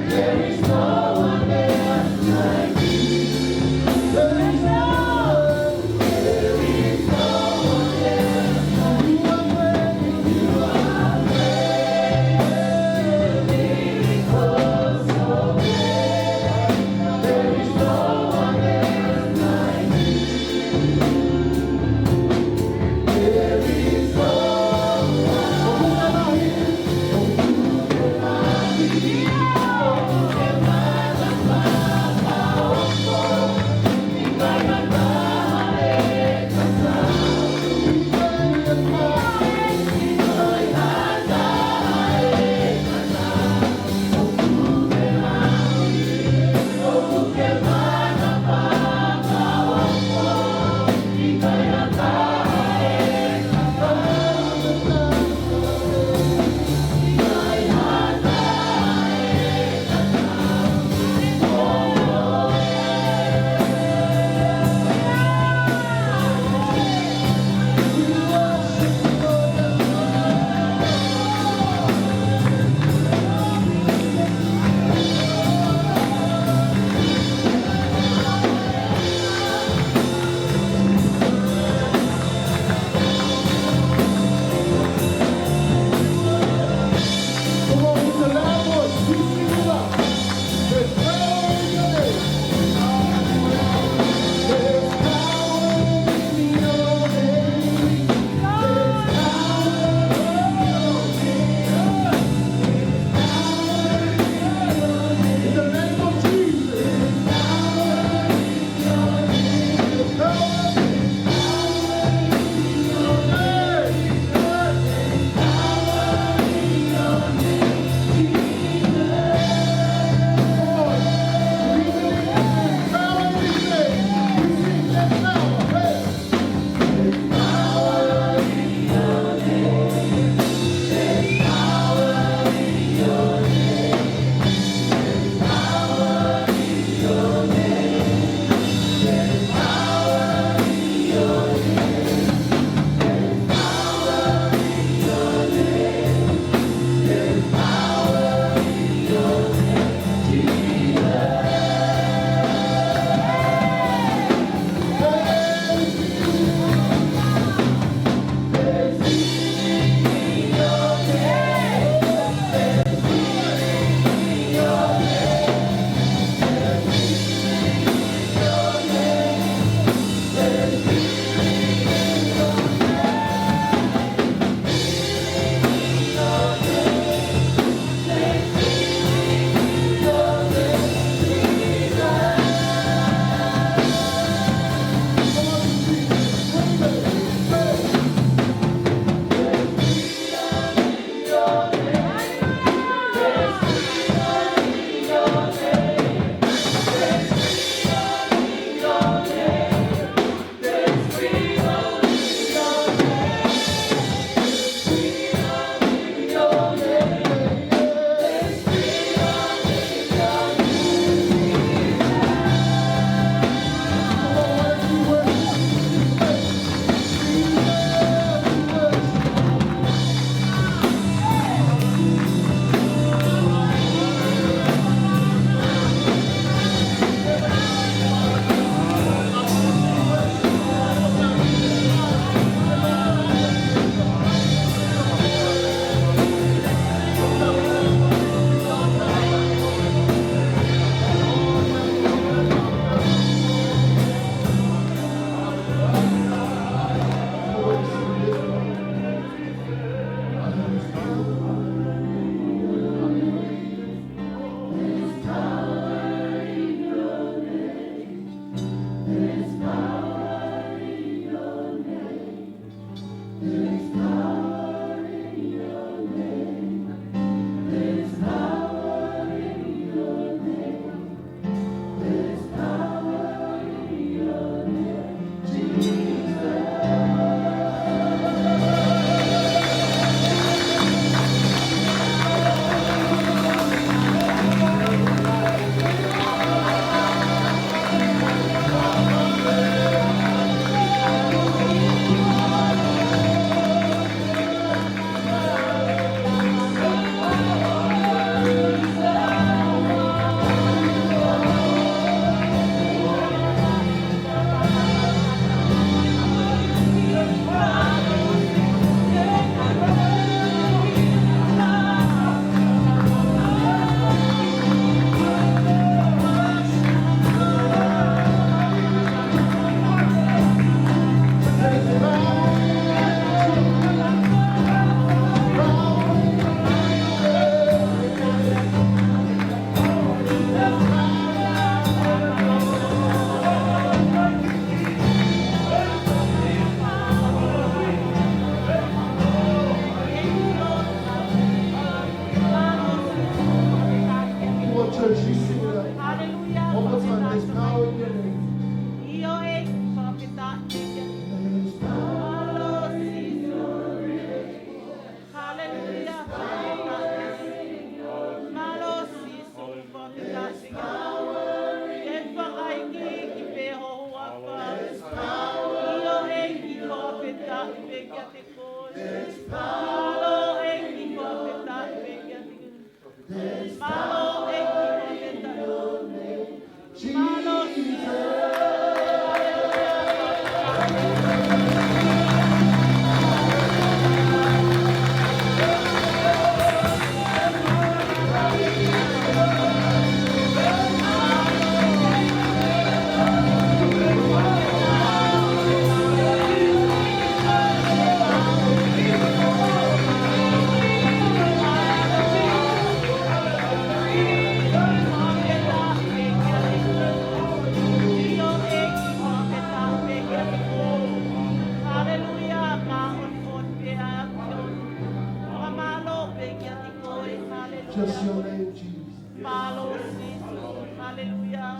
There is no one else like you.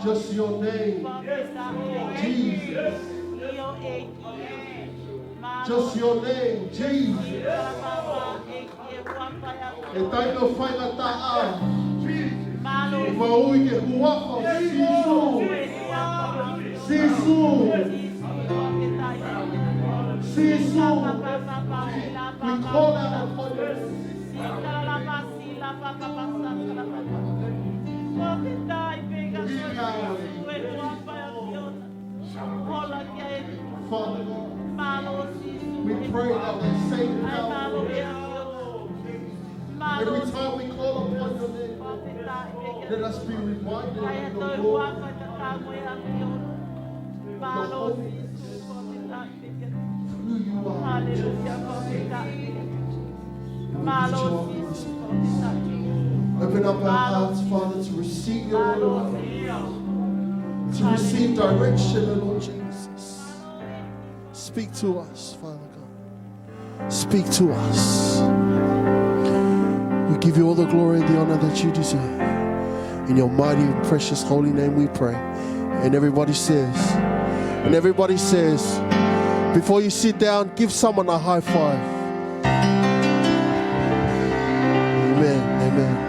Just your name, Jesus. Just your name, Jesus. And thank you for that. Maui ke huako, Sisu. Sisu. We call out upon you. Father God, we pray that we say now, every time we call upon your name, let us be reminded of your glory, the holiness, who you are. Open up our hearts, Father, to receive your word, to receive direction, Lord Jesus. Speak to us, Father God. Speak to us. We give you all the glory and the honor that you deserve. In your mighty and precious holy name we pray. And everybody says, before you sit down, give someone a high five. Amen. Amen.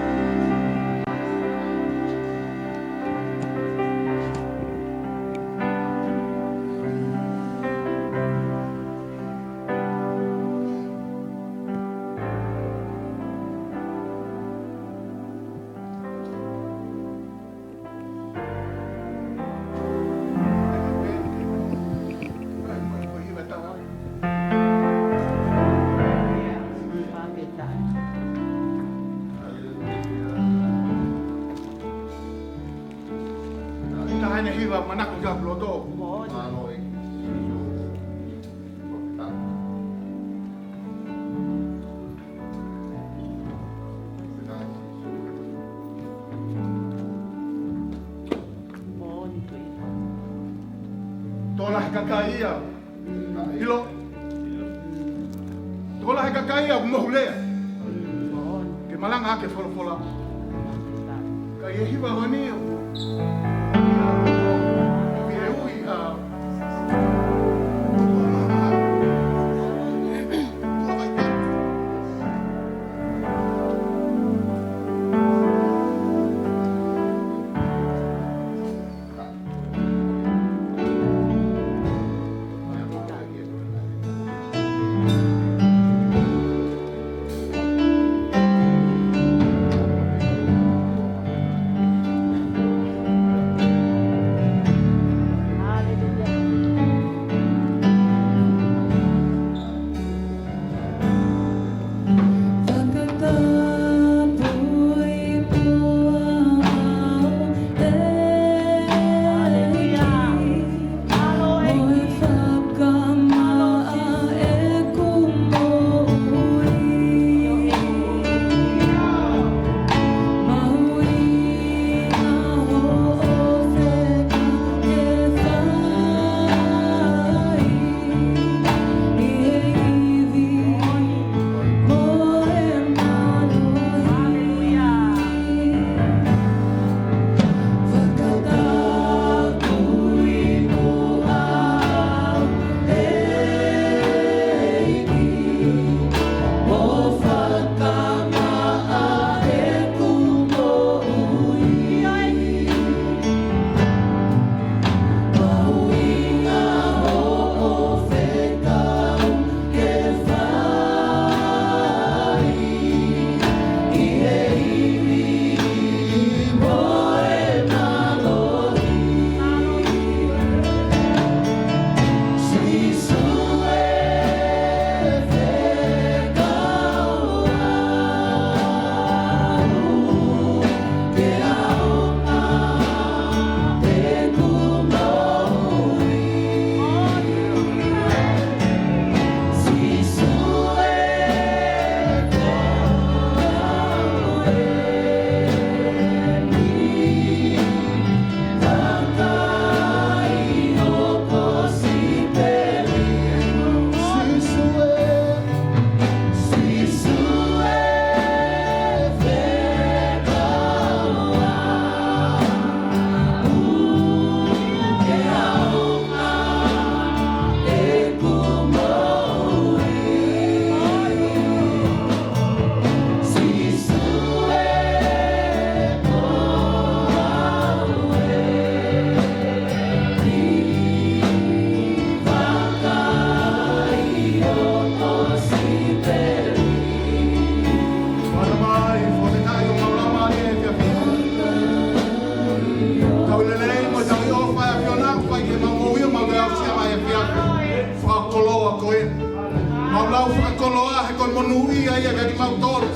mau whakakoloa he koe monu ia ia kari mau tōru.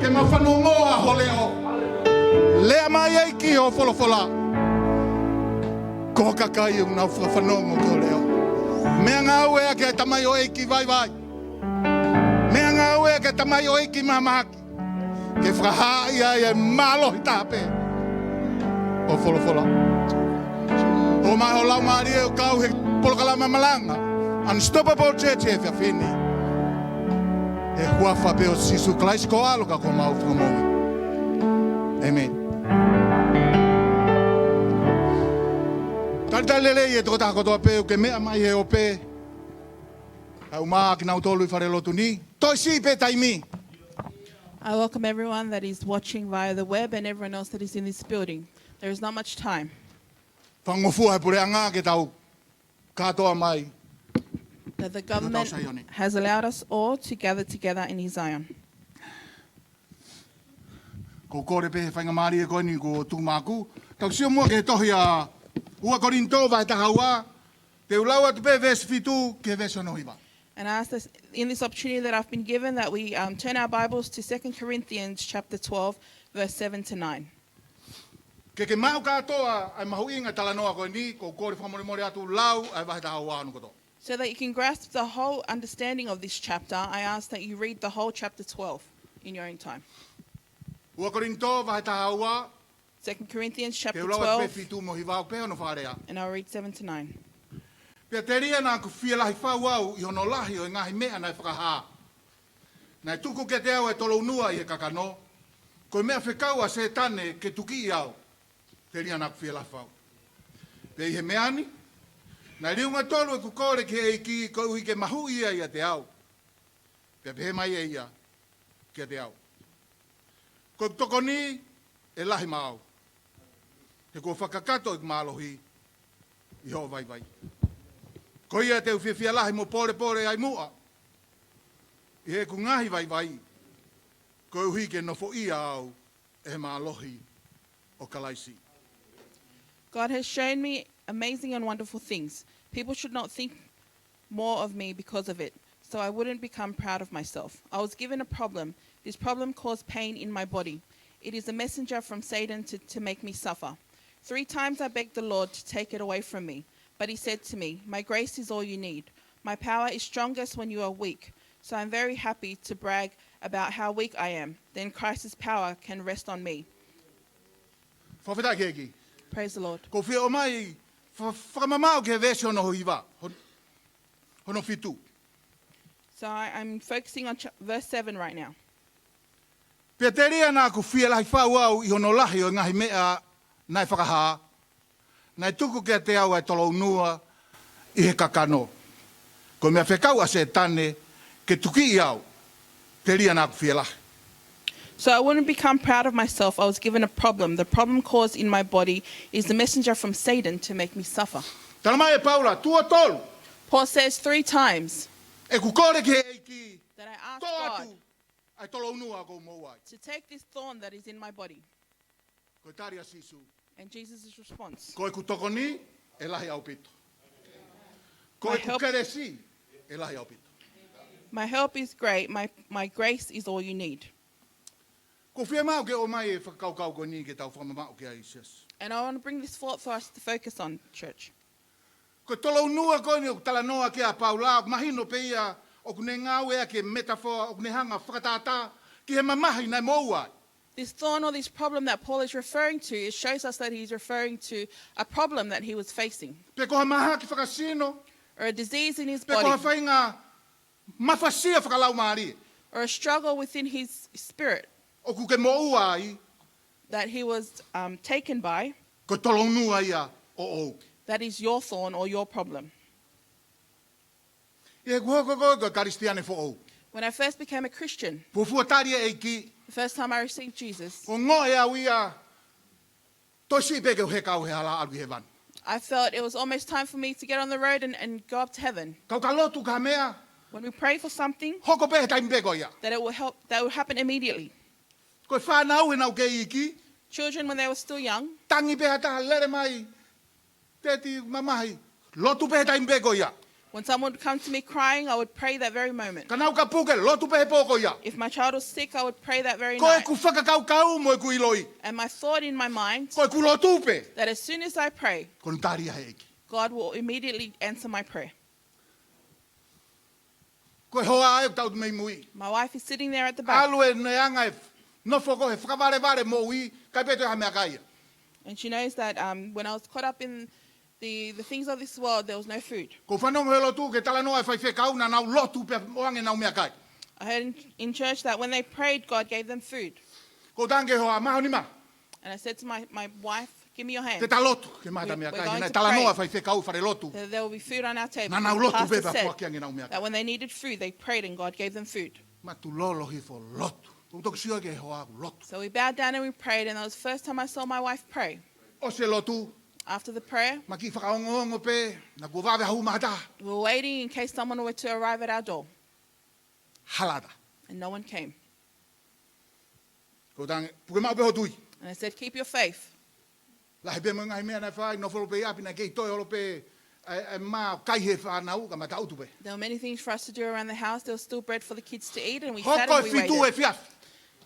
Ke mau whanongoa ho leo. Lea mai ei ki ho wholofola. Ko kakai unau whanongo ko leo. Mea ngā ue ke tamai o eiki vai vai. Mea ngā ue ke tamai o eiki mamaki. Ke whakaha ia ia malo hi tāpe. O wholofola. O mai o lau maari e o kau he polokala mamalanga. Unstoppable church e whiawhini. E huafa pe o Sisu Christ ko aloka ko mau whangoa. Amen. Talele e toko tako toa pe o ke mea mai e o pe. Au maa ki nau tolu I whare lotu ni. Toi si pe taimi. I welcome everyone that is watching via the web and everyone else that is in this building. There is not much time. Whangofua he pureanga ke tau katoa mai. That the government has allowed us all to gather together in His Zion. Ko kore pe he whainga maari e koe ni ko tūmaku. Tau sio mua ke he tohi a ua korinto vai tahaua. Te ulaua tu pe verse fitu ke verse onohiwa. And I ask this, in this opportunity that I've been given that we turn our Bibles to 2 Corinthians chapter 12, verse 7 to 9. Ke mau katoa ai mahu inga talanoa koe ni ko kore whamorimori atu lau ai vai tahaua anu koto. So that you can grasp the whole understanding of this chapter, I ask that you read the whole chapter 12 in your own time. Ua korinto vai tahaua. 2 Corinthians chapter Te ulaua pe 12, fitu mo hiwao pe ono wharea. and I'll read 7 to 9. Pea te ria nā ku whia lahi whau au I hono lahi o ngahi mea nai whakaha. Nai tuku ke te au e tolo unua I he kakano. Koe mea whekau a se tane ke tuki I au. Te ria nā ku whia lahi whau. Pea I he meani. Nai riunga tolu e ku kore ke eiki ko ui ke mahu ia te au. Pea pehe mai e ia ke te au. Koe toko ni e lahi mau. Te ko whakakato I kumalohi I ho vai vai. Ko ia te uwhiwhia lahi mo pore ai mua. I he ku ngahi vai vai. Ko uhi ke nofo ia au e mālohi o kalaisi. God has shown me amazing and wonderful things. People should not think more of me because of it, so I wouldn't become proud of myself. I was given a problem. This problem caused pain in my body. It is a messenger from Satan to make me suffer. 3 times I begged the Lord to take it away from me, but He said to me, "My grace is all you need. My power is strongest when you are weak." So I'm very happy to brag about how weak I am. Then Christ's power can rest on me. Whawhita ke eki. Praise the Lord. Ko whia o mai whakamamau ke vesi ono hiwa. Hono fitu. So I'm focusing on verse 7 right now. Pea te ria nā ku whia lahi whau au I hono lahi o ngahi mea nai whakaha. Nai tuku ke te au e tolo unua I he kakano. Ko mea whekau a se tane ke tuki I au. Te ria nā ku whia lahi. So I wouldn't become proud of myself. I was given a problem. The problem caused in my body is the messenger from Satan to make me suffer. Tana mai e Paula, tua tolu. Paul says 3 times E ku kore ke eiki. that I asked Tō God atu. Ai tolo unua ko mouai. to take this thorn that is in my body. Ko taria sisu. And Jesus' response, Ko e ku tokoni, e lahi au pito. Ko My e ku help- keresi, e lahi au pito. "My help is great. My grace is all you need." Ko whia mau ke o mai e whakaukau ko ni ke tau whamamau ke aisias. And I want to bring this thought for us to focus on, church. Ko tolo unua ko ni o talanoa ke a Paula, o mahino pe ia, o kune ngau ea ke metaphor, o kune hanga whakatata, ki he mamahi nai mouai. This thorn or this problem that Paul is referring to, it shows us that he's referring to a problem that he was facing, Pe ko ha maha ki whakasino, or a disease in his pe ko ha body, whainga mawhasia whakalau maari. or a struggle within his spirit O ku ke moua ai, that he was taken by. ko tolo unua ia o ou. That is your thorn or your problem. E kuhoko ko karistiane fo ou. When I first became a Christian, Pufua taria e ki, the first time I received Jesus, ko ngo e au ia, tosi pe ke he kau he hala alu he van. I felt it was almost time for me to get on the road and go up to heaven. Kau kalotu ka mea, When we pray for something, hoko pe he taimi pe ko ia. that it will help, that will happen immediately. Ko whanau e nau ke iki, Children, when they were still young, tangi pe hata lere mai, teti mamahi, lotu pe he taimi pe ko ia. When someone would come to me crying, I would pray that very moment. Ka nau ka puke, lotu pe he pōko ia. If my child was sick, I would pray that very Ko e night. ku whakakau mo e ku iloi. And my thought in my mind Ko e ku lotu pe. that as soon as I pray, Ko ntaria he eki. God will immediately answer my prayer. Ko e hoa e tau mei mui. My wife is sitting there at the back, Alu e neanga e no whako he whakavare mo ui, kai peto ha mea kai. and she knows that when I was caught up in the things of this world, there was no food. Ko whanong he lotu ke tala noa e whai whekau na nau lotu pe oange nau mea kai. I heard in church that when they prayed, God gave them food. Ko tange hoa maho ni ma. And I said to my wife, give me your hand. Te ta lotu ke mata mea We're kai. going Nei to tala pray. noa whai whekau whare lotu. There will be food on our table. Na nau The lotu pastor pe pa said kua kia nau mea kai. that when they needed food, they prayed and God gave them food. Ma tu lolo hi fo lotu. Tuk sio ke hoa lotu. So we bowed down and we prayed, and that was the first time I saw my wife pray. O se lotu. After the prayer, Ma ki whakaongo pe. Na ku wawe hau mahata. we were waiting in case someone were to arrive at our door, Halada. and no one came. Ko tange. Puke mau pe ho tui. And I said, keep your faith. La he pe mo ngai mea na whai. No wholo pe api na kei toi holo pe. E ma kai he whanau ka mata autu pe. There were many things for us to do around the house. There was still bread for the kids to eat, and we sat Hoko and e we fitu e waited. fiaf.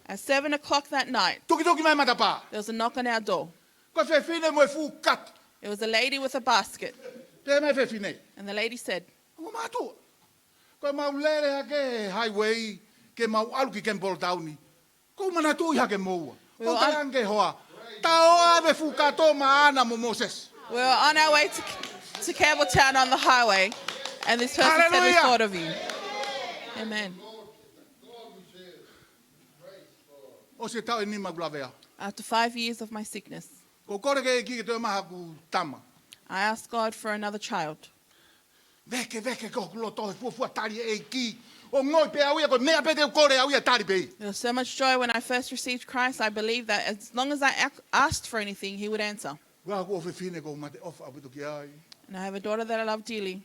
At 7 o'clock that night, Tuki mai mata pa. there was a knock on our door. Ko fe fine mo e fu kat. It was a lady with a basket, Te mai fe fine. and the lady said, Ko matu. Ko mau lere ha ke highway ke mau alu ki Kempol Towni. Ko mana tu ha ke moua. We Ko were talang ke hoa. Ta oa ve fu kato maana mo Moses. we were on our way to Campbelltown on the highway, and this person said, we Hallelujah. thought of you. Amen. O se tau e ni maglavea. After 5 years of my sickness, Ko kore ke ki ke te maha ku tama. I asked God for another child. Veke ko ku loto fu fu tari e ki. O ngoi pe au ia ko mea pe te kore au ia tari pe. There was so much joy when I first received Christ. I believed that as long as I asked for anything, He would answer. Wa ko fe fine ko mate of abu to ki ai. And I have a daughter that I love dearly.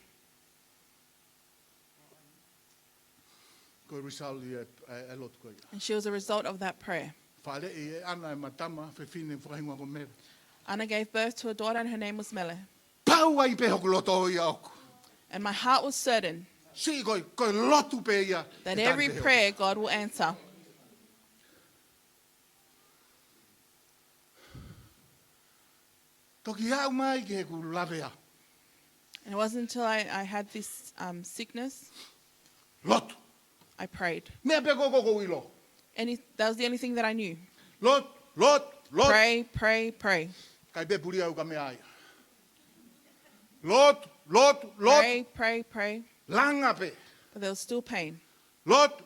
Ko result e lot ko ia. And she was a result of that prayer. Fale e ana e matama fe fine whainga ko mere. Anna gave birth to a daughter, and her name was Mele. Pau ai pe hoku loto ia oku. And my heart was certain Si ko lotu pe ia. that e every tari pe hoku. prayer God will answer. Toki au mai ke ku lavea. And it wasn't until I had this sickness, Lotu. I prayed. Mea pe ko ilo. That was the only thing that I knew. Lot. Pray, pray, pray. Kai pe puri au ka mea ai. Lot. Pray, pray, pray. Langa pe. But there was still pain. Lot.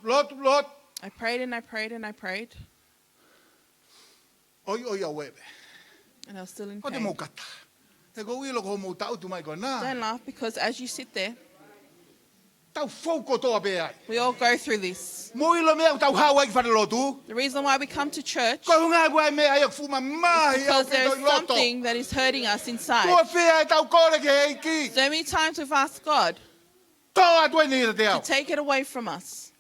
I prayed and I prayed and I prayed, Oi au webe. and I was still in Ko te pain. mo kata. Te ko ilo ko mo tau tu mai ko na. Don't laugh, because as you sit there, Tau fouko toa pe ai. we all go through this. Mo ilo mea tau hawa ki whare lotu. The reason why we come to church Ko hunga ai mea ai fuma mai au because pe there's toi loto. something that is hurting us inside. Ko fea e tau kore ke eiki. So many times we've asked God Toa tu ni te to au. take it away from us.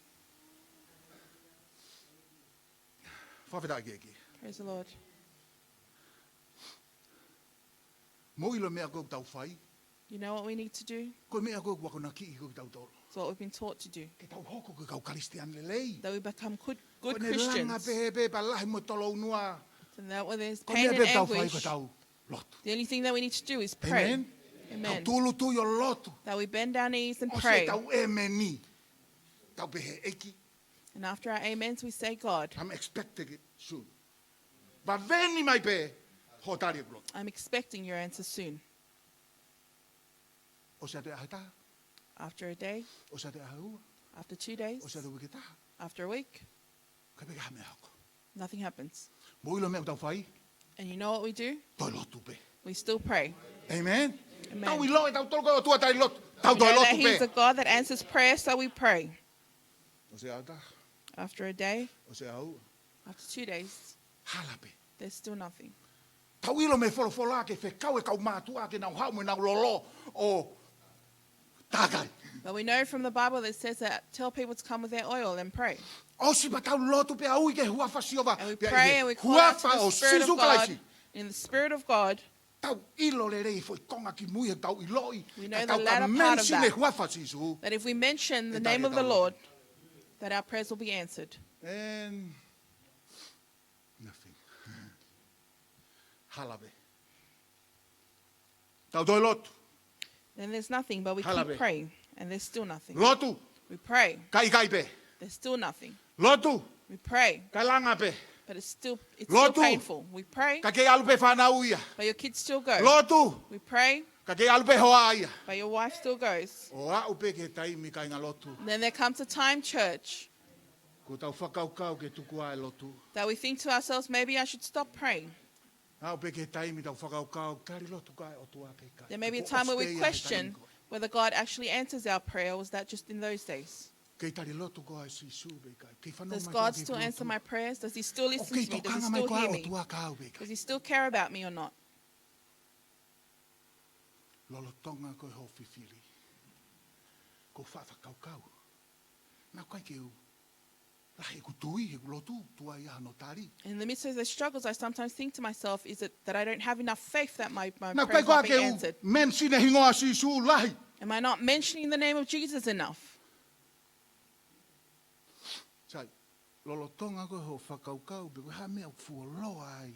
Whawheta ke eki. Praise the Lord. Mo ilo mea ko tau whai. You know what we need to do? Ko mea ko wako na ki ko tau tolo. It's what we've been taught to do. Ke tau hoko ko kau karistian le lei. That we become good Ko ne langa Christians. pe pa lahi mo tolo unua. And that when there's Ko pain mea and pe tau whai ko anguish, tau lotu. the only thing that we need to do is pray. Amen. Tau Amen. tulu tu yo lotu. That we bend our knees and O se pray. tau e me ni. Tau pe he eki. And after our amens, we say, God, I'm expecting it soon. Ba veni mai pe ho tari e lotu. I'm expecting your answer soon. O se te ahita. After a day, O se te ahua. after 2 O days, se te wikita. after a week, Ka pe ka me hako. nothing happens. Mo ilo mea ko tau whai. And you know what we do? Toi lotu pe. We still pray. Amen. Amen. Tau ilo e tau tolo ko tua tari lotu. Tau We toi know that lotu He's pe. a God that answers prayer, so we pray. O se ahita. After a day, O se ahua. after 2 days, Hala pe. there's still nothing. Tau ilo me wholo ake whekau e kau mātu ake nau hau me nau lolo o tākai. But we know from the Bible that says that tell people to come with their oil and pray. O si pa tau lotu pe au i ke huafa siova. And we Pe pray i and we he call out to huafa the o Spirit sisu of God. kalaisi. In the Spirit of God, tau ilo le rei foi konga ki mui e tau iloi. We know E the tau ka latter part of mensi le that. huafa sisu. That if we mention the E name tari of the tau Lord, that our prayers will be answered. And nothing. Halave. Tau doi lotu. Then there's nothing, but we Halabe. keep praying, and there's still nothing. Lotu. We pray, Kai kai pe. there's still nothing. Lotu. We pray, Kai langa pe. but it's still Lotu. painful. We pray, Ka ke alu pe whanau ia. but your kids still go. Lotu. We pray, Ka ke alu pe hoa ia. but your wife still goes. O au pe ke taimi kai ngā lotu. Then there comes a time, church, Ko tau whakaukau ke tuku ai lotu. that we think to ourselves, maybe I should stop praying. Au pe ke taimi tau whakaukau. Kari lotu kai o tua pe kai. There may be a Ko time where oste we ia he question taimi koe. whether God actually answers our prayer, or was that just in those days? Kei tari lotu ko ai sisu pe kai. Kei whanau Does mai God koe ke still answer lotu. my prayers? Does he still O listen kei to me? Does he tokanga mai still koe hear o me? tua kau pe kai. Does he still care about me or not? Lolotonga koe ho whiwhiri. Ko whawhakaukau. Nā kai ke u. Lahe ku tui he ku lotu. Tua ia no tari. In the midst of those struggles, I sometimes think to myself, is it that I don't have enough faith that my Nā kai prayers koa not ke being u. answered? Men sine hingoa sisu lahi. Am I not mentioning the name of Jesus enough? Sai. Lolotonga koe ho whakaukau. Pe koe ha mea fuoloa ai.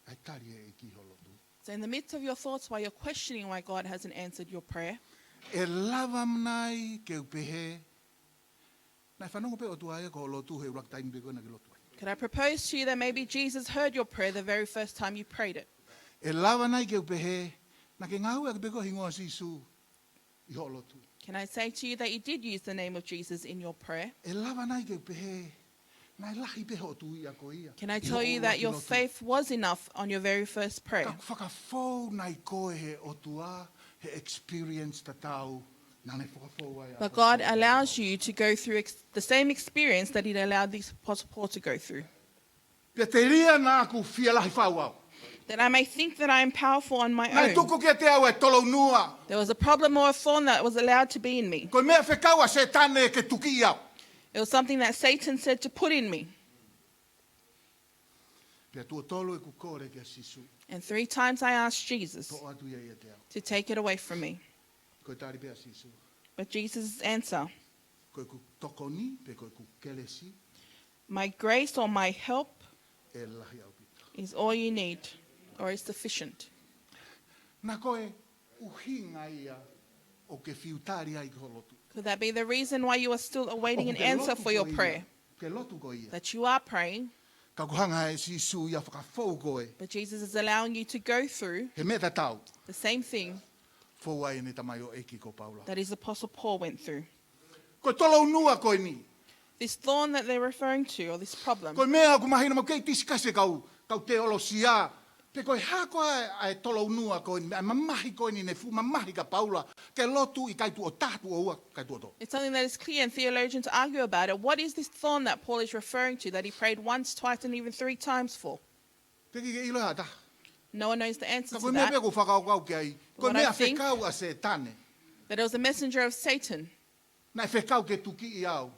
Ai tari e ki ho lotu. So in the midst of your thoughts, while you're questioning why God hasn't answered your prayer, E lava mnai ke upehe. Nai whanongo pe o tua e ko ho lotu he urak taimi pe koe na ke lotu ai. could I propose to you that maybe Jesus heard your prayer the very first time you prayed it? E lava nai ke upehe. Na ke ngau e ke pe koe hingoa sisu. I ho lotu. Can I say to you that you did use the name of Jesus in your prayer? E lava nai ke upehe. Nai lahi pe ho tu ia ko ia. Can I I tell ho you ua that ki your lotu. faith was enough on your very first prayer? Ka whakafou nai koe he o tua. He experience ta tau. Nā ne whakafou ai. But God allows you to go through the same experience that He allowed the Apostle Paul to go through. Pia te ria nā ku fia lahi whau au. That I may think that I am powerful on my Nai own. tuku ke te au e tolo nua. There was a problem or a thorn that was allowed to be in me. Koe mea whekaua se tane ke tuki au. It was something that Satan said to put in me. Pia tua tolo e ku kore ke sisu. And 3 times I asked Jesus To atu ia ia te au. to take it away from me. Koe tari pia sisu. But Jesus' answer, Koe ku tokoni, pe koe ku kelesi, my grace or my help e lahi au pita. is all you need or is sufficient. Nā koe uhinga ia o ke fiutari ai ko lotu. Could that be the reason why you are still awaiting O an ke answer lotu for your ko ia. prayer? Ke lotu ko ia. That you are praying, Ka kuhanga e sisu ia whakafou koe. but Jesus is allowing you to go through He mea tau. the same thing Fou ai ne tamai o eki ko Paula. that his Apostle Paul went through. Koe tolo nua koe ni. This thorn that they're referring to, or this problem, Koe mea ku mahina mo kei tisikase kau te olo sia. Pe koe ha koe ai tolo nua koe ni. Ai mamahi koe ni ne fu mamahi ka Paula. Ke lotu I kaitu o tātu o ua kaitu o to. it's something that is clear, and theologians argue about it. What is this thorn that Paul is referring to that he prayed once, twice, and even 3 times for? Te ki ke ilo hata. No one knows the answer Ka to koe mea that. pe ku whakaukau ke ai. Koe What I mea think- whekau a se tane. That it was a messenger of Satan Nai whekau ke tuki I au.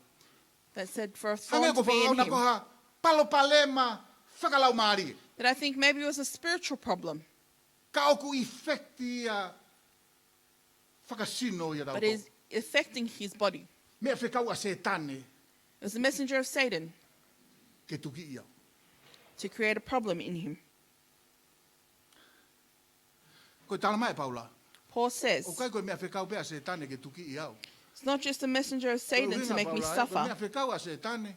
that said for a Hange thorn ko to be whakau in na him. koha palo palema whakalau maari. That I think maybe it was a spiritual problem, Ka oku effecti a whakasino ia but tau. is affecting his body. Mea whekau a se tane It was a messenger of Satan ke tuki I au. to create a problem in him. Koe tala mai Paula. Paul O says, kai koe mea whekau pea se tane ke tuki I au. it's not just a messenger of Satan Koe to make me Paula, Koe suffer. mea whekau a se tane.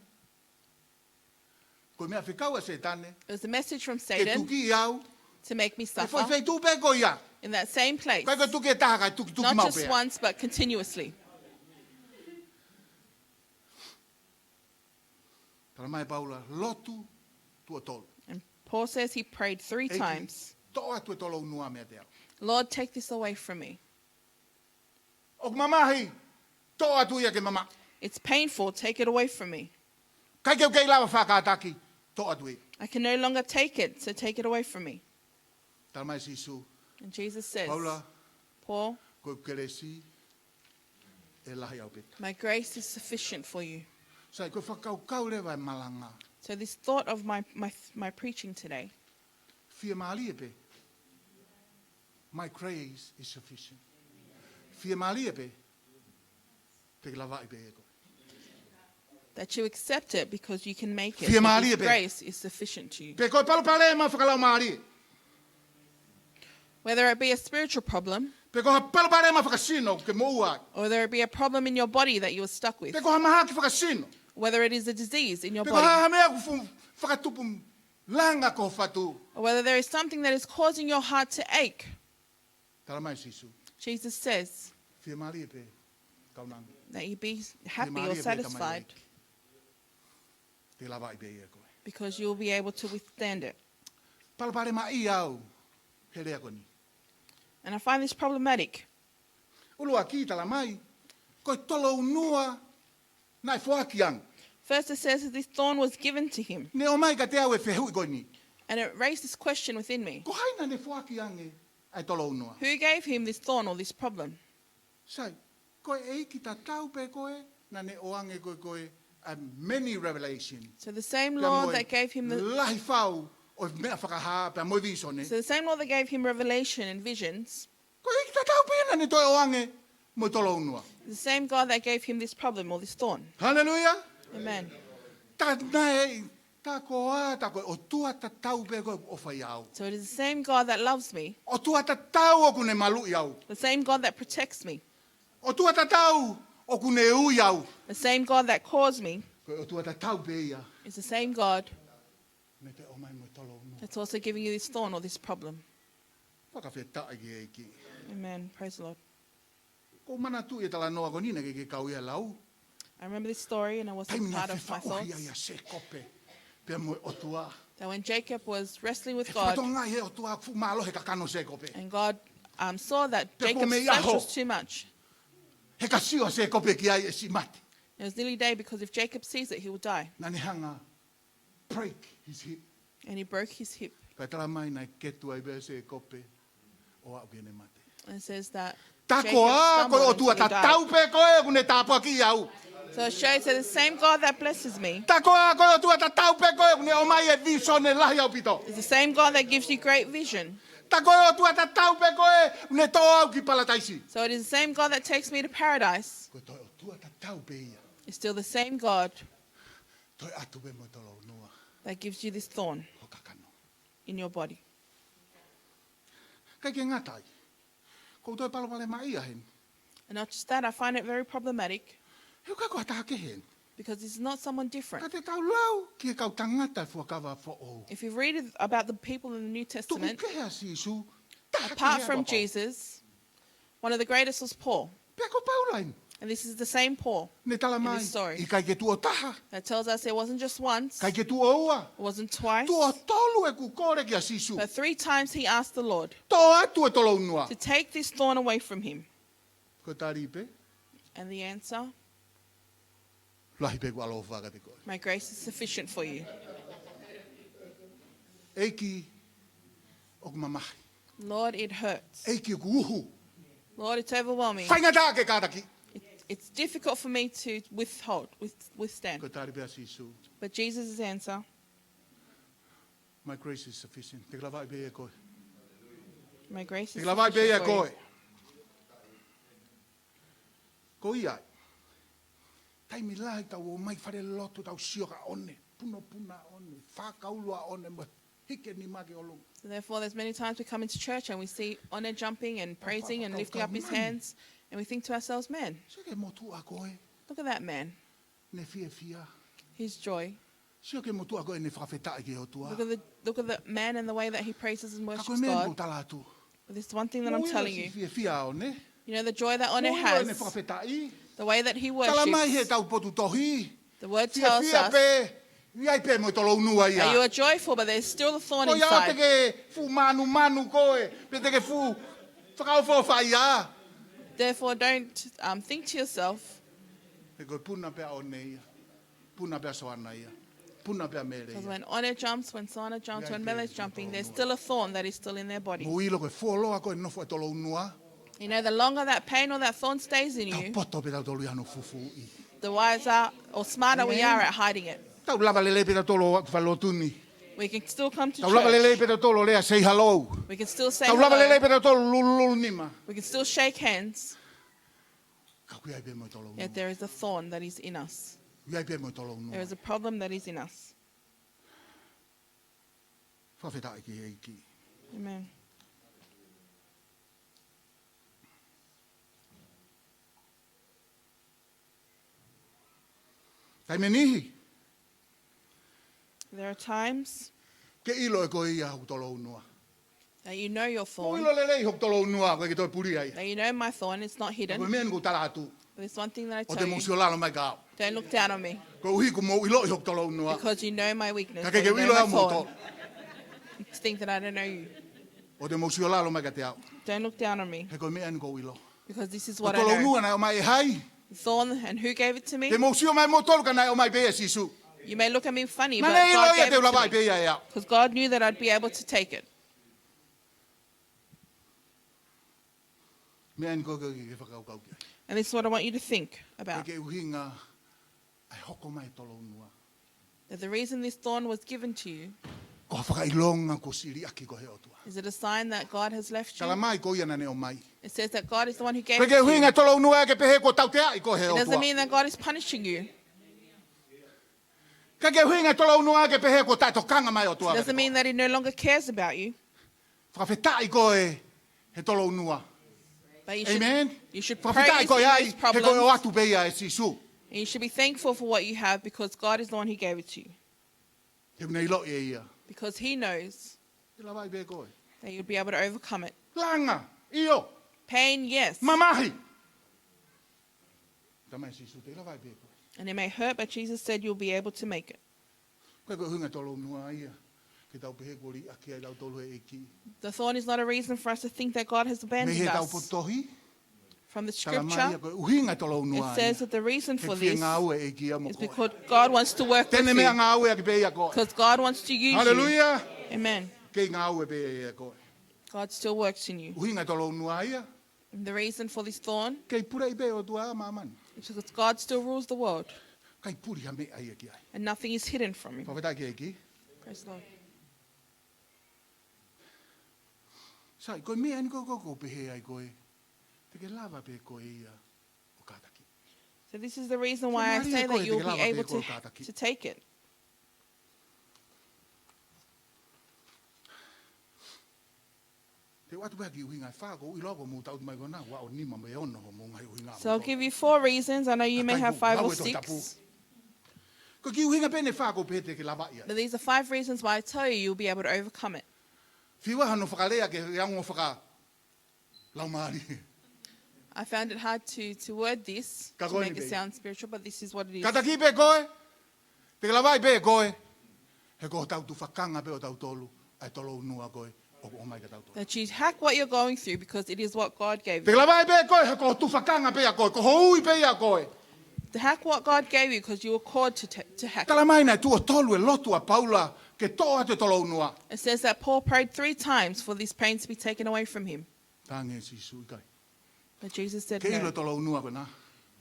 Koe mea whekau a se tane. It was a message from Ke Satan tuki I au. to make me E foi suffer feitu pe ko ia. in that same place. Kai koe tuki e taha kai tuki tuki Not mau just pea. once, but continuously. Tala mai Paula, lotu tua tolu. And Paul says he prayed 3 Eiki, times. Toa tua tolo unua mea te au. Lord, take this away from me. O mamahi, toa tu ia ke mama. It's painful. Take it away from me. Kai keu kei lawa whakaataki, toa tu ia. I can no longer take it, so take it away from me. Tala mai sisu, And Jesus says, Paula, Paul, koe keresi, e lahi au peta. my grace is sufficient for you. Sai koe whakaukau lewa e malanga. So this thought of my preaching today, Fia maali e pe. My grace is sufficient. Fia malia pe. Te lava pe e koe. That you accept it because you can make it. Fia That maria His pe. grace is sufficient to you. Pe koe palo pale ma whakalau maari. Whether it be a spiritual problem, Pe koe palo pale ma whakasino ke moua. or whether it be a problem in your body that you are stuck with, Pe koe maha ki whakasino. whether it is a disease in your Pe koe body, ha mea ku whakatupu langa ko whatu. or whether there is something that is causing your heart to ache, Tala mai sisu. Jesus says Fia maria pe. Kaunanga. that you be happy Maria or pe satisfied Te lava pe e koe. because you will be able to withstand it. Palo pale ma I au. He rea koni. And I find this problematic. Ulua ki tala mai. Koe tolo unua. Nai whoaki ang. First, it says that this thorn was given to him, Ne o mai ka te au e whehui koe ni. and it raised this question within me: Ko haina ne whoaki ang e. Ai tolo unua. who gave him this thorn or this problem? Sai. Koe e ki ta tau pe koe. Na ne o ange koe koe. A many revelation. So the same Pea Lord moe that gave him the lahi whau. O mea whakaha. Pea moe viso ne. so the same Lord that gave him revelation and visions, Koe e ki ta tau pe na ne toi o ange. Mo tolo unua. the same God that gave him this problem or this thorn. Hallelujah. Amen. Ta nei. Ta koa. Ta koe. O tua ta tau pe koe o whai au. So it is the same God that loves me, O tua ta tau o kune malu i au. the same God that protects me, O tua ta tau o kune ui au. the same God that calls me, Koe o tua ta tau pe ia. is the same God Me te o mai mo tolo unua. that's also giving you this thorn or this problem. Whakawhetai ki e ki. Amen. Praise the Lord. Ko mana tu e tala noa ko nina ke kau ia lau. I remember this story, and it wasn't Taimina part fe of my whaohia ia thoughts, se kope. Pea mo o tua. that when Jacob was wrestling with E God, whatonga he o tua fu malo he kakano se kope. and God saw that Te Jacob's kome flesh iaho. was too much. He ka siwa se kope ki ai e si mati. It was nearly day because if Jacob sees it, he will die. Nani hanga break his hip. And he broke his hip. Pea tala mai nai ketu ai be se kope. O au kene mate. And it says that Ta Jacob koa ko o stumbled tua until ta he tau died. pe koe kune tāpua ki au. So it shows that the same God that blesses me Ta koa ko o tua ta tau pe koe kune o mai e viso ne lahi au pito. is the same God that gives you great vision. Ta koe o tua ta tau pe koe kune tō au ki palataisi. So it is the same God that takes me to paradise. Ko toi o tua ta tau pe ia. It's still the same God Toi atu pe mo tolo noa that gives you this thorn o kakano. in your body. Kai ke ngatai. Ko toi palo pale mai ia hen. And not just that, I find it very problematic Heu ka koa taha ke hen. because it's not someone Ka different. te tau lau ki e kau tangata fuakawa fo o. If you read about the people in the New Tuku Testament, ke hea si isu. Taha ke apart hea from wapau. Jesus, one of the greatest was Paul. Pea ko paulain. And this is the same Paul Ne tala in mai. this story I kai ke tu o taha. that tells us it wasn't just once, Kai it ke tu o ua. wasn't twice, Tu o tolu e ku kore ki a sisu. but 3 times he asked the Lord Tō atu e tolo unua. to take this thorn away from him. Ko taripe. And the answer, Lahi pe ku alo whaka te koe. my grace is sufficient for you. Eiki o ku mamahi. Lord, it hurts. Eiki o ku uhu. Lord, it's overwhelming. Whainga tā ke kātaki. It's difficult for me to withstand. Ko taripe a sisu. But Jesus' answer, My grace is sufficient. Te klavai pe e koe. my grace Te is klavai pe e sufficient for koe. you. Ko iai. Taimi lai tau o mai whare loto tau sioka one. Puno puna one. Whakaulua one. Ma hike ni make o lunga. So therefore, there's many times we come into church and we see Honor jumping and praising and lifting up his hands, and we think to ourselves, man, Sio ke motu a koe. look at that man, Ne fia fia. his joy. Sio ke motu a koe ne whawhetai ke o tua. Look at the man and the way that he praises and Ka koe worships mea God. mo tala atu. But this is one thing that I'm telling you. Fia fia o ne. You know the joy that Honor Ne has, whawhetai. the way that he Tala mai he worships. tau potu tohi. The word Fia tells fia us pe. Iai pe mo tolo unua ia. that you are joyful, but there's still a thorn Ko ia te inside. ke fu manu manu koe. Pe te ke fu whakao whai ia. Therefore, don't think to yourself, E koe puna pea o nei ia. Puna pea soana ia. Puna pea mere because ia. when Honor jumps, when Sana jumps, when Mele's jumping, there's still a thorn that is still in their body. Mo ilo koe fuoloa koe nofo e tolo unua. You know, the longer that pain or that thorn stays in Tau you, poto pe tau tolu iano fufu i. the wiser or smarter we are at hiding it. Tau lava lele pe tau tolo whalotuni. We can still come to Tau lava lelei church. pe tolo lea say hello. We can still say Tau lava lelei hello. pe tolo lulu nima. We can still shake hands. Ka kui ai pe mo tolo. Yet there is a thorn that is in us. Ai pe mo tolo no. There is a problem that is in us. Fa feta ki e ki. Amen. Tai menihi. There are times Ke ilo e ko ia hu tolo noa. that you know your Ko thorn, ilo lelei hu tolo noa ko ki toi puri ai. that you know my thorn, it's not Ko hidden. men ko tala atu. But there's one thing that I O tell te you, musio lalo mai ka. don't look down on me Ko uhi ko mo ilo hu tolo noa. because you know my weakness. Ka Or ke you ke know ilo my mo thorn. to. You think that I don't know you. O te musio lalo mai ka te au. Don't look down on me He ko me an ko ilo. because this is O what I tolo know. noa na o mai hai. The thorn, and who gave it to me? Te musio mai mo tolo ka na o mai pe sisu. You may look at me funny, Na but nei ilo God ia gave te it ula vai to me pe ia ia. because God knew that I'd be able to take it. Me an ko ke whakau kau ki. And this is what I want you to think about. Ke uhinga ai hoko mai tolo noa. That the reason this thorn was given to you Ko whakailonga ko siri aki ko he otua. is it a sign that God has left Tala you? mai ko ia na ne o mai. It says that God is the one who gave Pe it ke to you. uhinga tolo noa ke pehe ko tau te ai ko he It doesn't otua. mean that God is punishing you. Ka ke uhinga tolo noa ke pehe ko tato kanga mai otua. It doesn't mean that He no longer cares about you. Whawhetai ko e he tolo noa. But Amen. you should pray Whawhetai ko e using ai these he ko e problems. o atu peia e sisu. And you should be thankful for what you have because God is the one who gave it to you. He nei lo e ia. Because He knows Te la vai be ko e. that you'll be able to overcome it. Langa. Io. Pain, yes. Mamahi. Tamai sisu te la vai be ko e. And it may hurt, but Jesus said you'll be able to make it. Koe ko uhinga tolo noa ia. Ke tau pehe ko ri aki ai tau tolo e ki. The thorn is not a reason for us to think that God has Me abandoned he tau us. potohi. From the Tala mai scripture, ia ko uhinga tolo noa it says ia. that the reason He for pia this ngā ue e ki amo is ko e. because God wants to work with Tene mea you. ngā ue a ki peia ko e. Because God wants to use you. Hallelujah. Amen. Kei ngā ue peia ko e. God still works in you. Uhinga tolo noa ia. And the reason for this thorn Kei pura i pe o tua mamani. is because God still rules the world Kai puri ha me ai e ki ai. and nothing is hidden from Him. Whawhetai ki e ki. Praise the Lord. Sai, koe mea ni ko pehe ai koe. Te ke lava pe koe ia o kātaki. So this is the reason why I say that you'll be able to take it. Te watu pēki uhinga whāko i logo mū tau mai kona. Wao nima me ono ho mō ngai uhinga. So I'll give you 4 reasons. I know you may have 5 or 6. Ko ki uhinga pēne whāko pē te ke lava ia. But these are 5 reasons why I tell you you'll be able to overcome it. Whiwa hano whakalea ke rango whaka lau maari. I found it hard to word this, Ka to koe make ni it pei. sound spiritual, but this is what it is. Kataki pe koe. Te ke lavai pe koe. He ko tau tu whakanga pe o tau tolu. Ai tolo unua koe. O mai ka tau tolu. That you hack what you're going through because it is what God gave Te you. lavai pe koe. He ko tu whakanga pe a koe. Ko hui pe a koe. To hack what God gave you because you were called to hack. Kala mai nei tua tolu e lotu a Paula ke toa te tolo unua. It says that Paul prayed 3 times for this pain to be taken away from him. Tange si sui kai. But Jesus said, Ke ilo no. tolo unua koe na.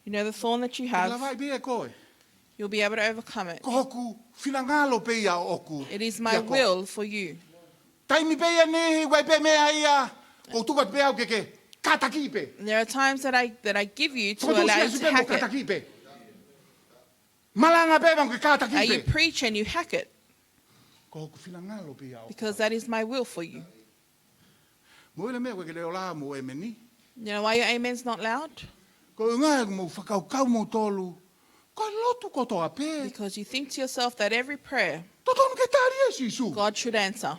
You know the thorn that you Te have, lavai pe koe. you'll be able to overcome it. Ko hoku finangalo pe ia oku. It is my ia koe. will for you. Taimi pe ia nehi wai pe mea ia. Ko tukat pe au ke kataki pe. And there are times that I give you to Ko tu allow you sia to pe mo hack it. kataki pe. Malanga pe bang ke kataki You pe. preach and you hack it Ko hoku finangalo pe ia. because that is my will for you. Mo ile mea koe ke leo la mo e meni. You know why your amen's not loud? Ko ngai mo whakaukau mo tolu. Ko lotu ko toa pe. Because you think to yourself that every prayer Totonu ke tari e sisu. God should answer.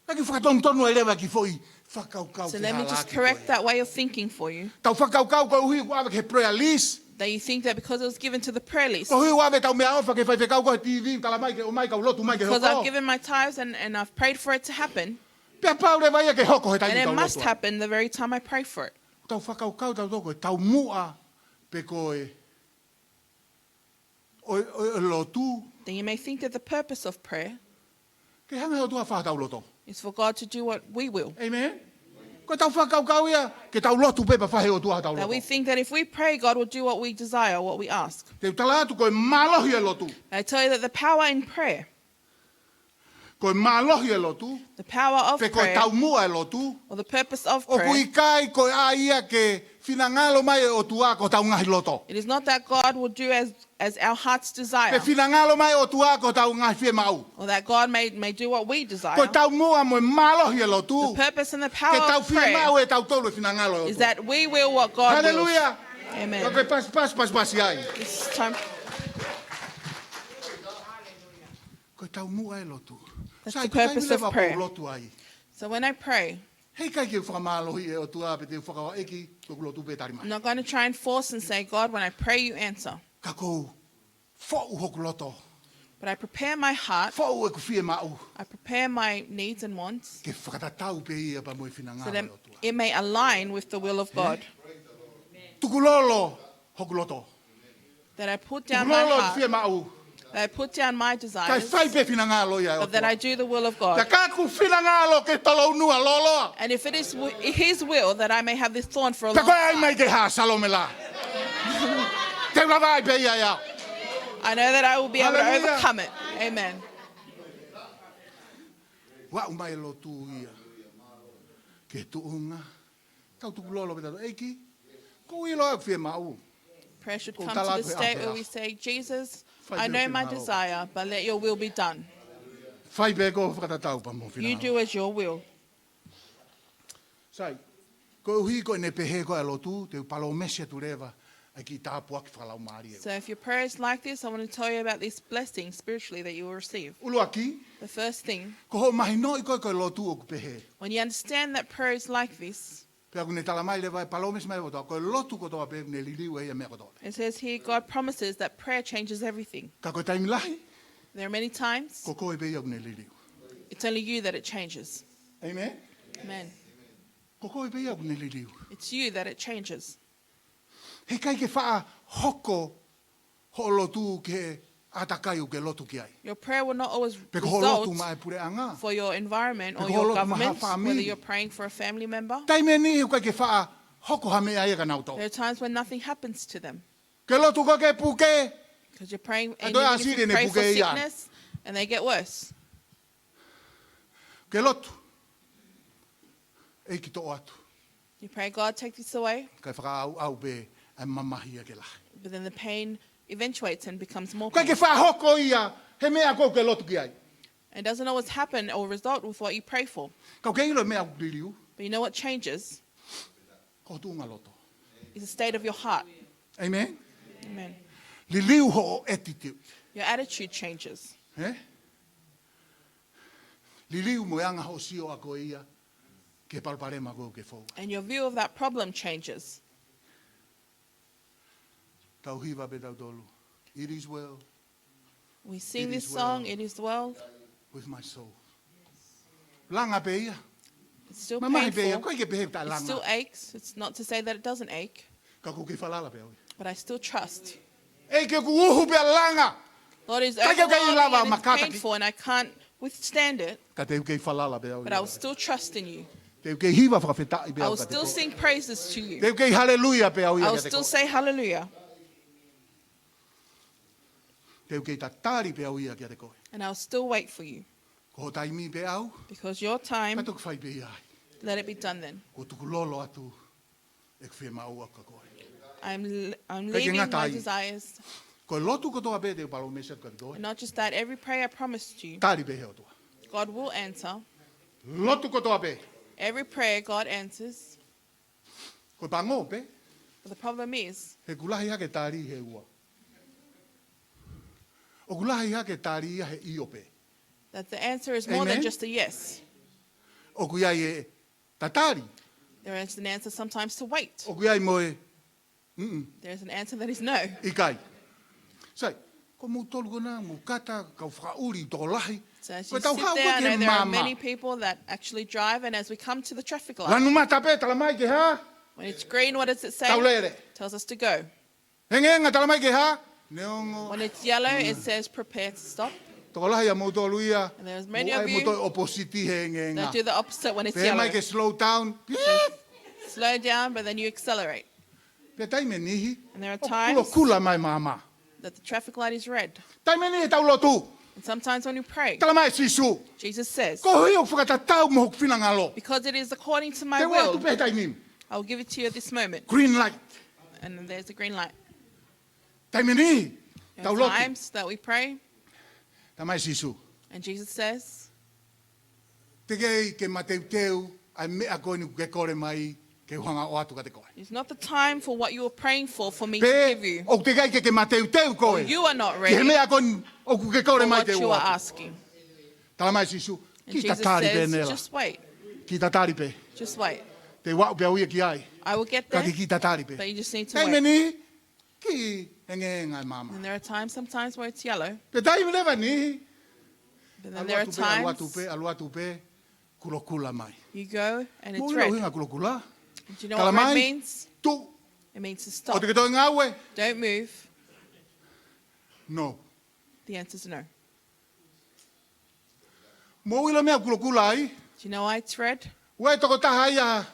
Aki whakatonu e lewa ki foi whakaukau So ke let me just halaki correct koe. that way of thinking for you. Tau whakaukau ko hui wawe ke prayer list. That you think that because it was given to the prayer list, Ko hui wawe tau mea ofa ke whaiwhekau ko TV kala mai ke o mai ka lotu mai ke because I've hoko. given my tithes and I've prayed for it to happen, Pea pau le vai ke hoko he and tai it tau must lotu. happen the very time I pray for it. Tau whakaukau tau toko tau mua pe koe. O lotu. Then you may think that the purpose of prayer Ke hanga o tua whakatau loto. is for God to do what we will. Amen. Ko tau whakaukau ia ke tau lotu pe pa whahe o tua tau That we loto. think that if we pray, God will do what we desire, what we ask. Te tala atu koe malohi e lotu. I tell you that the power in prayer Koe mālohi e lotu. The power of Pe koe prayer, tau mua e lotu. or the purpose of O prayer. kui kai koe a ia ke whinangalo mai o tua ko tau ngahi loto. It is not that God will do as our hearts Pe desire, whinangalo mai o tua ko tau ngahi whi mau. or that God may do what we Koe desire. tau mua mo e mālohi e The lotu. purpose and the Ke power tau of whi prayer mau e tau tolu e whinangalo e is otua. that we will what God wills. Hallelujah. Amen. Koe pas ai. It's time. Koe tau mua e lotu. That's Sai, the koe tai purpose lewa of ko prayer. lotu ai. So when I pray, Hei kai ke whakamālohi e o tua pe te whakawa eki ko lotu pe tari mai. I'm not going to try and force and say, God, when I pray, you answer. Ka kou whau hoku loto. But I prepare my heart, Whau e ku whie mau. I prepare my needs and wants, Ke whakatatau pe ia pa moe so whinangalo that e o tua. it may align with the will of God. Tukulolo hoku loto. That I put down my Tukulolo heart, whie mau. that I put down my Kai desires, whai pe whinangalo ia e o but that tua. I do the will of Ka God. ka ku whinangalo ke talo nua loloa. And if it is His will that I may have this thorn for a Ka long koe ai time, mai ke ha salomela. Te rawai pe ia ia. I know that I will be able to Hallelujah. overcome it. Amen. Wa umai lotu ia. Ke tuunga. Tau tukulolo pe tato eiki. Ko i loa whie mau. Prayer should Ko come tala to the pe state apea. where we say, Jesus, Whai I pe know my whinangalo. desire, but let your will be done. Whai pe ko whakatatau pa mo You whinangalo. do as your will. Sai, ko uhi ko ne pehe ko e lotu, te palo mesia tu rewa, ai ki tāpua ki whalau maari e. So if your prayer is like this, I want to tell you about this blessing spiritually that you will receive. Ulu aki, The first thing, ko ho mahi no i koe koe lotu o ku pehe. when you understand that prayer is like this, Pea ku ne tala mai lewa e palo mesia mai kotoa, koe lotu kotoa pe ne liliu e ia mea kotoa. it says here, God promises that prayer changes everything. Ka koe taimi lahi, There are many times, ko koe pe ia ku ne liliu. it's only you that it changes. Amen? Amen. Ko koe pe ia ku ne liliu. It's you that it changes. He kai ke wha hoko ho lotu ke atakai u ke lotu ki ai. Your prayer will not always Pe ko ho lotu result mai pure anga. for your environment or Because your all of them have government, family. whether you're praying for a family member. Taime ni koe ke wha hoko ha mea ia ka nauto. There are times when nothing happens to them Ke lotu ko ke puke. because you're praying and Ato even a if you siri ne pray for puke ian. sickness and they get worse. Ke lotu. E ki to atu. You pray, God, take this away, Kai whaka au pe ai mamahi ke lahi. but then the pain eventuates and becomes more Kai ke painful. wha hoko ia, he mea ko ke lotu ki ai. It doesn't always happen or result with what you pray for. Kau ke ilo mea biliu, But you know what changes? ko tu ngā loto. Is the state of your heart. Amen? Amen. Liliu ho o attitude. Your attitude changes. He? Liliu mo anga ho sio a ko ia, ke palparema ko ke fau. And your view of that problem changes. Tau hiwa pe tau tolu. It is well We sing It this is song, well. it is well. with my soul. Langa pe ia. It's still Mamahi pe ia, painful. koe ke pehe ta It still langa. aches. It's not to say that it doesn't ache, Ka ku ke whalala pe au. but I still trust. E ke ku uhu pe langa. Lord, it's Kai kau kai lava overwhelming and makata it's ki. painful and I can't withstand it, Ka te ke whalala pe au. but I will still trust in you. Te ke hiwa whakawhetai pe I au. will ka te still ko. sing praises to you. Te ke hallelujah pe au I ia will ka te still ko. say hallelujah. Te ke tatari pe au ia ka te ko. And I'll still wait for you. Ko taimi pe au. Because your time, Ka tuk whai pe ia. let it be done then. Ko tuku lolo atu. E ku whi mau aka koe. I'm Kei ke leaving my ngatai. desires. Ko lotu ko toa pe te palo mesa ka te koe. And not just that, every prayer I promised you, Tari pe heo toa. God will answer. Lotu ko toa pe. Every prayer God answers. Ko pango pe. But the problem is, He kulahi hake tari he ua. O kulahi hake tari ia he io pe. that the answer is more than Amen. just a yes. O kuia e tatari. There is an answer sometimes to wait. O kuia moe. There's an answer that is no. Ikai. Sai, ko mu tolu kona, mu kata, kau whakauri tō lahi. So as Koe you tau sit hau there, I koe know ke there are mama. many people that actually drive, and as we come to the traffic light, Lanu mata pe, tala mai ke ha, when it's green, what does it say? tau lere. Tells us to go. Hengenga tala mai ke ha, neongo. When it's yellow, it says prepare to stop. Tō lahi a mo tolu ia. And there's many mo of ai mo you tō oppositi he They hengenga. do the opposite when it's Pe yellow. mai ke slow down. Slow down, but then you accelerate. Pe taime nihi. And there are O times kula mai mama. that the traffic light is red. Taime nihi tau lotu. And sometimes when we pray, Tala mai sisu. Jesus says, Ko hui o whakatatau mo hok whina because it is according to my Te wā tu will, pētai nim. I will give it to you at this moment. Green light. And then there's a green light. Taime ni. There Tau are loki. times that we pray, Ta mai sisu. and Jesus says, Te kei ke mateuteu ai mea koe ni ke kore mai ke huanga o atu ka te koe. it's not the time for what you are praying for me to give Pe you. o te kei ke mateuteu koe. You are not Ke ready mea koe o ku ke kore for mai what te you o are atu. asking. Tala mai sisu. And Ki Jesus tatari pe says, nela. just wait, Ki tatari pe. just wait. Te wā upea uia ki ai. I will get Ka there, ki tatari pe. but you just need to Taime wait. ni. Ki enge ngai mama. And there are times, sometimes where it's yellow, Pe taime lewa ni. but then there are times Alua tupe. Kulokula mai. you go and Mo it's ila red. uhinga kulokula. Do you know what red Talamai. means? Tu. It means to O stop. te ketoe ngawe. Don't move. No. The answer is no. Mo ila mea kulokula ai. Do you know why it's red? Ue toko taha ia.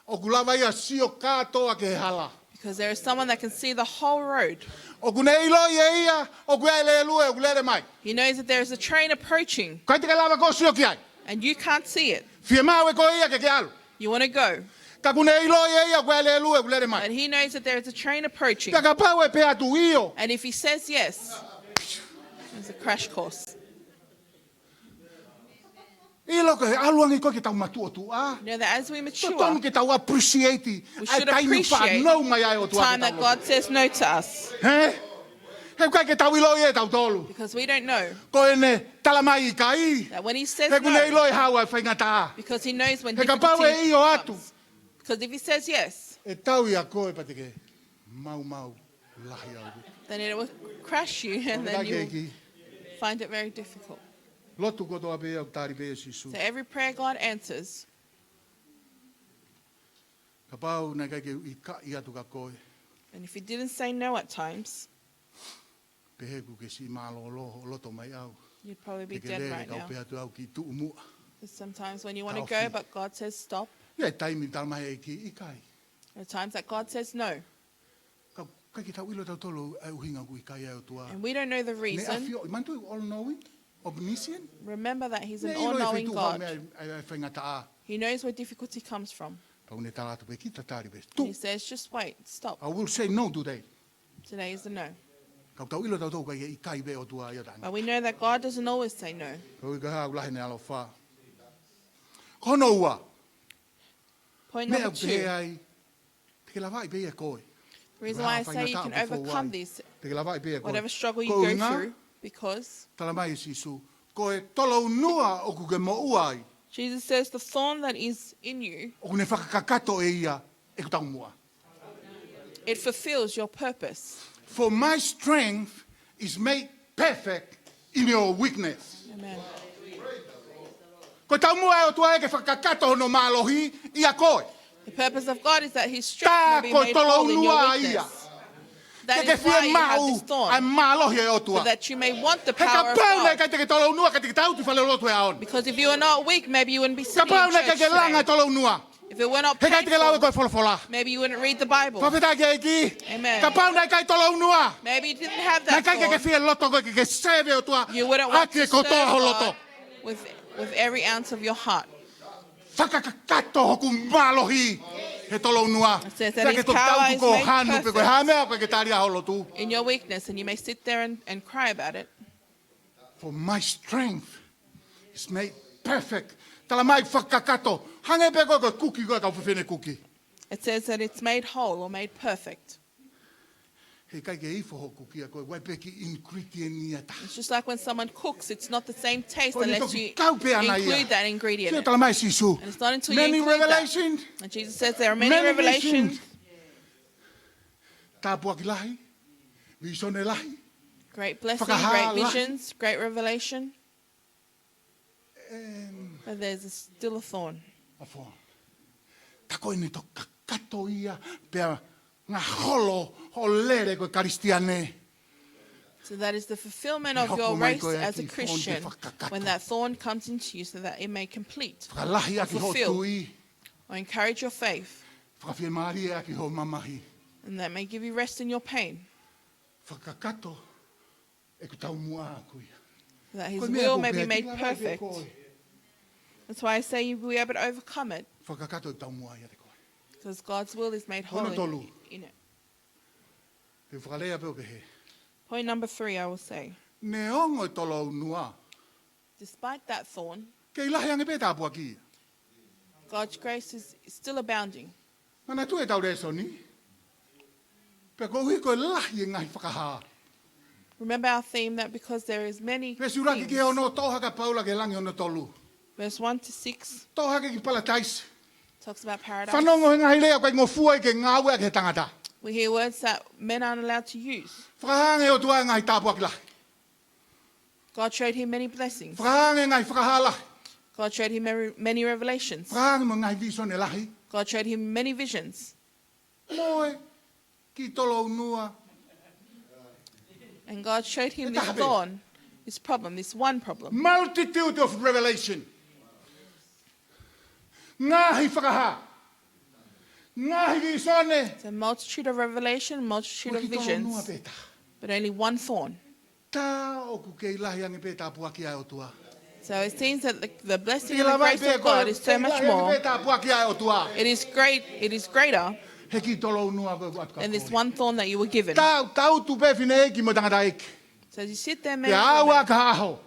O kulawa ia sio katoa ke hala. Because there is someone that can see the whole road. O kune ilo ia ia. O kue ele lue o kulere mai. He knows that there is a train approaching Kai te kalava ko sio ki ai. and you can't see it. Fie mawe ko ia ke alu. You want to go. Ka kune ilo ia ia o kue ele lue o kulere mai. And he knows that there is a train approaching. Ka pau e pe atu io. And if he says yes, there's a crash course. Ilo ke aluangi ko ke tau matu o tu a. You know that as we So mature, tonu ke tau appreciate. we should appreciate No mai ai o the tu time that God says no to us. He? He kai ke tau ilo ia tau tolu. Because we don't know Ko ene talamai i kai. that when he says He kune no, ilo i hawa e whaingata. because he knows when He ka pau difficulty e io atu. comes. Because if he says yes, E tau ia koe patike. Mau lahi au. then it will crash you and then Kai you ke ki. find it very difficult. Lotu ko toa pe au tari pe sisu. So every prayer God answers, Ka pau na kai ke i ka i atu ka koe. and if he didn't say no at times, Pe he ku ke si malo loto mai au. you'd probably be Ke dead le right kau now. pe atu au ki tu umu. Because sometimes when you want to Tau go, fi. but God says stop, Ia taimi talamai e ki i kai. there are times that God says no, Kai ki tau ilo tau tolu au hinga ku i kai au tua. and we don't know the Ne reason. afio, mantu all knowing, omniscient. Remember that He's an Ne ilo e all-knowing whaitu hau God. mea e whaingata a. He knows where difficulty comes from. Pau ne talatu pe ki tatari pe. And Tu, He says, just wait, stop. I will say no today. Today is the no. Kau tau ilo tau tau kai i kai be o tua ia tani. But we know that God doesn't always say no. Kau i ka hau lahi ne alo wha. Kono ua, Point mea number pe 2. ai, te la vai pe e koe. The reason why I say you can overcome this, Te la vai pe e koe. whatever struggle you Ko go inga, through, because tala mai sisu. Koe tolo nua o ku ke mo uai. Jesus says the thorn that is in you, O ku ne whakakakato e ia e ku tau mua. it fulfills your purpose. For my strength is made perfect in your weakness. Amen. Ko tau mua e o tua e ke whakakato no malohi ia koe. The purpose of God is that His strength Tā may be ko made tolo whole in your nua weakness. ia. That Ke is why whia you have mau this ai thorn, malohi e o so tua. that you may want the He power ka of pau nei God. kai te ke tolo nua ka te tau tu whale lotu e aon. Because if you were not weak, maybe you wouldn't be Ka sitting pau in nei kai church ke langa today. tolo nua. If it were not He kai te ke lau e koe painful, wholofola. maybe you wouldn't read the Bible. Whawheta ke e ki. Amen. Ka pau nei kai tolo nua. Maybe you didn't have Nei that kai ke thorn. whia loto koe ke seve o tua. You wouldn't want Ake to ko serve toa ho loto. God with every ounce of your heart. Whakakakato hoku malohi. He tolo nua. It says that Pea his ke to power tautu is ko made hanu pe koe perfect. hamea koe ke taria holo tu. In your weakness, and you may sit there and cry about it. For my strength is made perfect. Tala mai whakakato. Hange pe koe koe kuki koe kau whiwhene kuki. It says that it's made whole or made perfect. He kai ke ifo ho kuki a koe wai pe ki ingredient ta. It's just like when someone cooks, it's not the same taste Ko ni unless toki you kau pe ana ia. include that Sio ingredient. tala mai sisu. And it's not until Many you include that. revelations. And Jesus says there are many Many revelations, visions. Tāpua ki lahi. Visone lahi. great blessing, Whakaha great lahi. visions, great revelation. And But there's still a thorn. a phone. Tako ini to kakato ia pea ngā holo ho lere koe karistiane. So that is the fulfillment He of your hoko mai race koe as a aki Christian, fonde whakakato. when that thorn comes into you so that it may complete Whakalahi aki ho Fulfill. tui. or encourage your faith, Whakawhia maari aki ho mamahi. and that may give you rest in your pain. Whakakato e ku tau mua a kuia. that his Koe mea will ko may be pēa, made ki ngā perfect. koe. That's why I say you will be able to overcome it, Whakakato i tau mua ia te koe. because God's will is made Hono whole tolu. in it. Te whakalea peo pehe. Point number 3, I will say, Ne ongo i tolo au nua. despite that thorn, Kei lahi ange pē tāpua ki. God's grace is still abounding. Mana tu e tau reso ni. Pe ko hui koe lahi e ngai whakaha. Remember our theme that because there is many Pesi uraki things, ke ono tohaka paula ke langi ono tolu. verse 1 to 6 Tohaka ki pala taisi. talks about paradise. Whanongo he ngahi lea koe ngofua i ke ngāwe ke tangata. We hear words that men aren't allowed to use. Whakahange o tua ngai tāpua ki lahi. God showed him many blessings. Whakahange ngai whakaha lahi. God showed him many revelations. Whakahange mo ngai vision e lahi. God showed him many visions. Moe ki tolo unua. And God showed him this Etabe. thorn, this problem, this one problem. Multitude of revelation. Ngahi whakaha. Ngahi vision e. It's a multitude of revelation, multitude Koe of ki tolo unua visions, pēta. but only one thorn. Tā oku kei lahi ange pē tāpua ki ai o tua. So it seems that the blessing Ki and the lawai grace pē of God koe is so kei much lahi ange more. pē tāpua ki ai o tua. It is greater He ki tolo unua koe atu ka than this koe. one thorn that you were given. Tau tu pē whine ki mo tangata eki. So as you sit there, Te man, awa ka aho.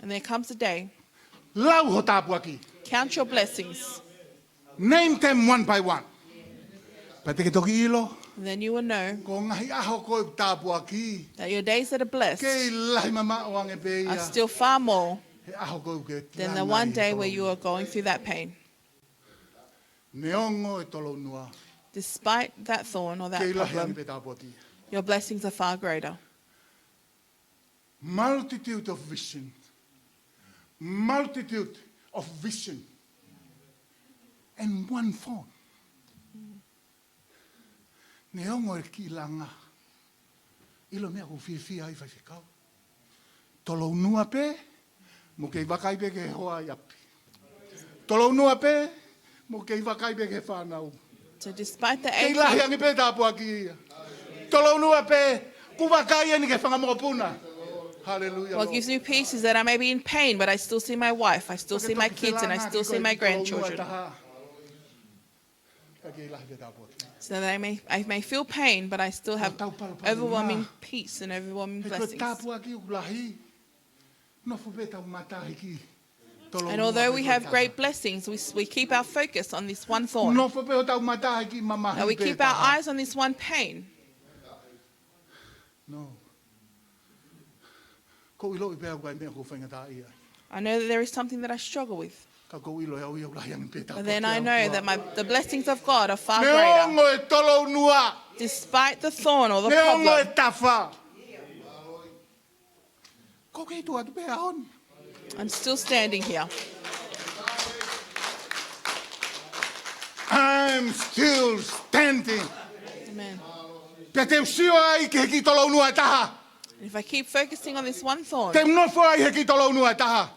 and there comes a day, Lau ho tāpua ki. count your blessings, Name them one by one. Pa te ke toki ilo. and then you will know Ko ngahi aho koe tāpua ki. that your days that are blessed Kei lahi mama o ange pē are ia. still far more He aho koe ke than the langa one i day tolo where you unua. are going through that pain. Neongo e tolo unua. Despite that thorn or that Kei lahi ange problem, pē tāpua ki. your blessings are far greater. Multitude of vision. Multitude of vision. And one phone. Neongo e ki langa. Ilo mea ko fia ai whai whikau. Tolo unua pē, mo kei wakai pe ke hoa i api. Tolo unua pē, mo kei wakai pe ke whanau. So despite the Kei age, lahi ange pē tāpua ki ia. Tolo unua pē, ku wakai e ni ke whangamopuna. Hallelujah. what gives me peace is that I may be in pain, but I still see my wife, I still see my kids, and I still see my grandchildren. So that I may feel pain, but I still have overwhelming peace and overwhelming blessings. And although we have great blessings, we keep our focus on this one thorn. And we keep our eyes on this one pain. No. Ko ilo I pēa koe mea ko whaingata ia. I know that there is something that I struggle with. Ka ko ilo au iau lahi ange pē tāpua But then ki I au know tua. that the blessings of God are far greater. Neongo e tolo unua. Despite the thorn or the Neongo e problem, tafa. Ko kei tua tu pēa hon. I'm still standing here. I'm still standing. Amen. Pea te usio ai ke heki tolo unua e taha. And if I keep focusing on this one thorn, Te mnofo ai heki tolo unua e taha.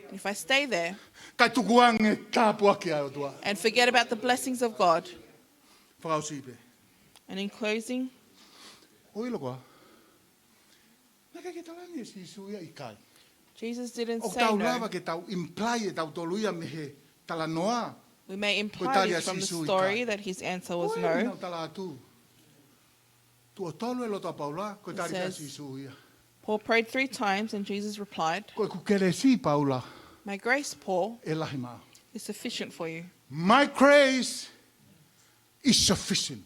and if I stay there Kai tukuange tāpua ki ai o tua. and forget about the blessings of God, Whakau sipe. and in closing, O ilo koa. Naka ke talangi e sisuia I kai. Jesus didn't O say tau no. lava ke tau imply e tau toluia me he tala noa. We may imply Kotaria this from the sisu i story kai. that his answer was Oe, no. nau tala atu. Tu o tolu e loto a paula, koe tari ka says- sisuia. Paul prayed 3 times, and Jesus replied, Koe kukere si paula My grace, Paul, e lahi maa. is sufficient for you. My grace is sufficient.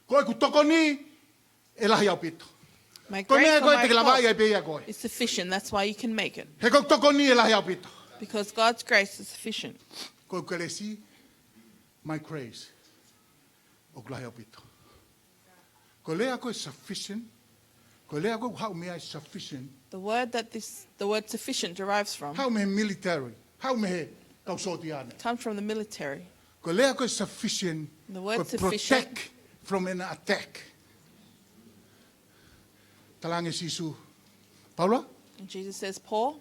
Koe ku toko ni e lahi au pito. My Koe grace mea for koe my te ke lawai help ai pia koe. is sufficient. That's why you can make it. He koe toko ni e lahi au pito. Because God's grace is sufficient. Koe kukere si my grace o lahi au pito. Koe lea koe sufficient. Koe lea koe hau mea is sufficient. The word sufficient derives from, Hau me military. Hau me he kau soti ane. comes from the military. Koe lea koe sufficient. The word Koe sufficient- protect from an attack. Talange sisu. Paula? And Jesus says, Paul,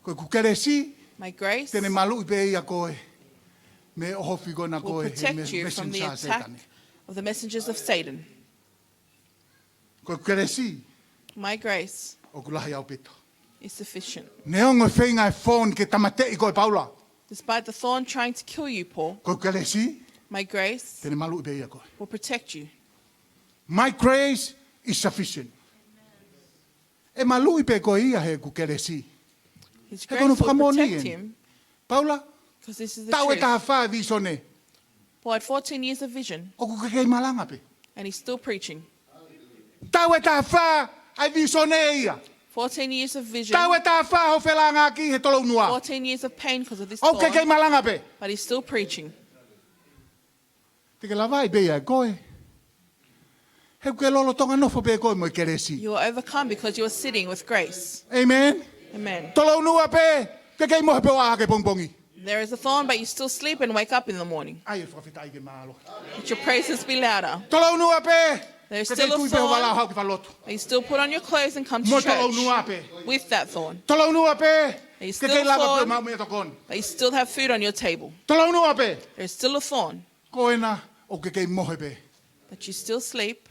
Koe kukere si. my grace Tene malu I pe ia koe. Me oho figo na will koe. he me protect you from the messenger attack setane. of the messengers of Satan. Koe kukere si. My grace o kulahi au pito. is sufficient. Ne ongo whenga e phone ke tamate i koe Paula. Despite the thorn trying to kill you, Paul, Ko keresi, my grace tene malu i beia koe. will protect you. My grace is sufficient. E malu i pe koe ia he ku keresi. His He grace kono will whakamoni protect en. him Paula, because this is the tau e truth. taha wha visone. Paul had 14 years of vision O ku kei malanga pe. and he's still preaching. Tau e taha wha ai visone ia. 14 years of vision, Tau e taha wha ho whelanga ki he tolo nua. 14 years of pain because of this O kei thorn, malanga pe. but he's still preaching. Te ke lawa i beia e koe. He ke lolo tonga nofo pe koe mo i keresi. You will overcome because you are sitting with grace. Amen. Amen. Tolo nua pe. Ke kei mohe pe wa ke pongpongi. There is a thorn, but you still sleep and wake up in the morning. Ai e whawhitai ke malo. Let your praises be louder. Tolo nua pe. There's Ke still kei a tui pe wala thorn, hau ki whalotu. but you still put on your clothes and come Mo to tolo church nua pe. with that thorn. Tolo nua pe. He's Ke still kei lava pe thorn. mau me tokon. But you still have food on your table. Tolo nua pe. There's still a thorn, Ko ena o ke kei mohe pe. but you still sleep.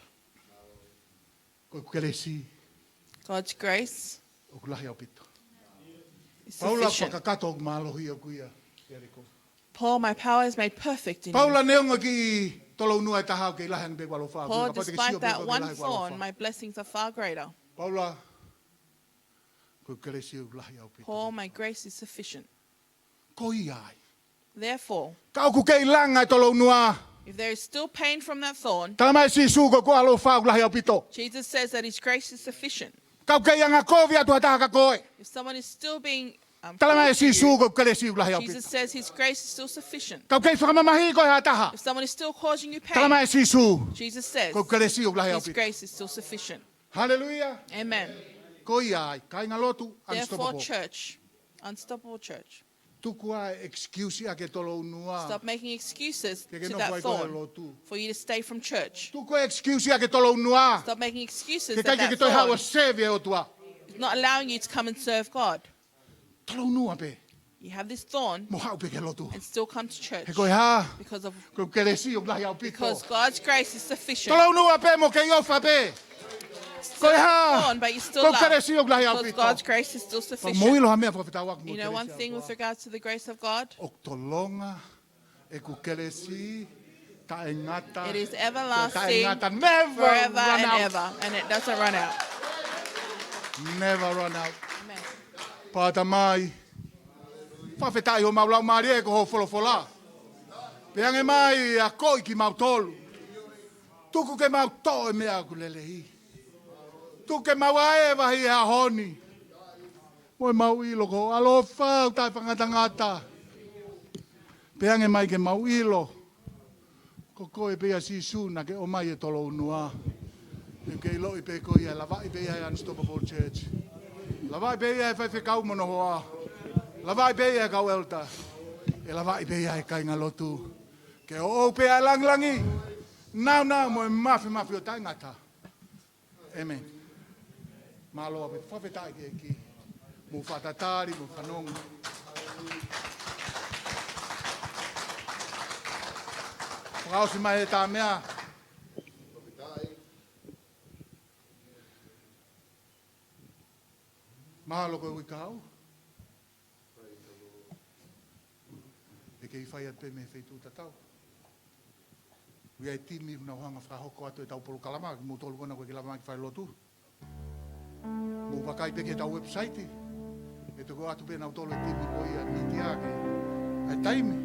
Ko keresi God's grace o kulahi au pito. is Paula sufficient. whakakato o malohi o kuia. Jericho. Paul, my power is made perfect in you. Paula neonga ki tolo nua e taha o ke ilahi be walo wha. Paul, Ka pate ke sio despite pe that ko ke one ilahi walo thorn, wha. my blessings are far greater. Paula ko keresi o kulahi au pito. Paul, my grace is sufficient. Ko iai. Therefore, Ka o ku kei langa e tolo nua. if there is still pain from that thorn, Tala mai si su ko alo wha o kulahi au pito. Jesus says that his grace is sufficient. Ka o kei anga kovi atu ataha ka koe. If someone is still being Tala mai cruel si to su you, ko keresi o kulahi au Jesus pito. says his grace is still sufficient. Ka o kei whakamamahi ko e ataha. If someone is still causing you Tala pain, mai si su Jesus says ko keresi o kulahi au his pito. grace is still sufficient. Hallelujah. Amen. Ko iai. Ka inga lotu Therefore, unstoppable. church, unstoppable church, Tuku ai excuse ia ke tolo unua. stop making excuses Ke ke to no that koe koe thorn lotu. for you to stay from church. Tuku excuse ia ke tolo unua. Stop making excuses Ke that kai ke that toi hawa thorn seve o tua. is not allowing you to come and serve God. Tolo unua pe. You have this thorn Mo hau pe ke lotu. and still come to church He koe ha. because of Ko keresi o blahi au pito. because God's grace is sufficient. Tolo unua pe mo ke iofa pe. Koe ha. Thorn, but you still Ko love keresi o blahi au because pito. God's grace is still Pa sufficient. moilo ha mea whawhitawak mo You know one keresi thing au with tua. regards to the grace of God? O tolonga e ku keresi ta engata. It is Ta everlasting, engata never forever run and out. ever, and it doesn't run out. Never run out. Amen. Pata mai. Whawhetai o maulau maari e ko ho wholofola. Peange mai a koi ki mau tolu. Tuku ke mau to e mea ku lelehi. Tuku ke mau ae wahi a honi. Moi mau ilo ko alo whau tai whangatangata. Peange mai ke mau ilo. Ko koe pea si suna ke o mai e tolo unua. E ke ilo i pe koe ia lava i pe ia Unstoppable Church. Lava i pe ia e whaiwhekau mono hoa. Lava i pe ia e kau elta. E lava i pe ia e kainga lotu. Ke o pe ia langlangi. Nau mo e mafi o taingata. Amen. Malo pe whawhetai ke ki. Mo whatatari, mo whanonga. Whakausi mai e tā mea. Mahalo koe wikau. E kei whai at pe me whaitu tatau. Ui ai timi una whanga whahoko atu e tau polo kalama. Ki mō tolu kona koe ki lama ki whai lotu. Mō wakai pe ke tau website. E tuko atu pe nau tolu e timi koi a miti ake. Ai taimi.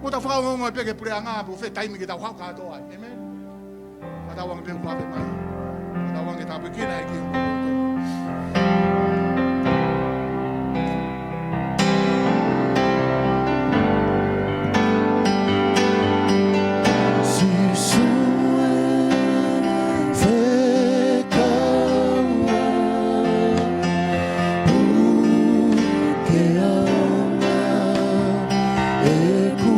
Mō tau whakaunga e pe ke pure a ngā pu whai taimi ke tau hau kātoa. Amen. Whatawang pe upape mai. Whatawang e tapu kina e ki unga koto. Eku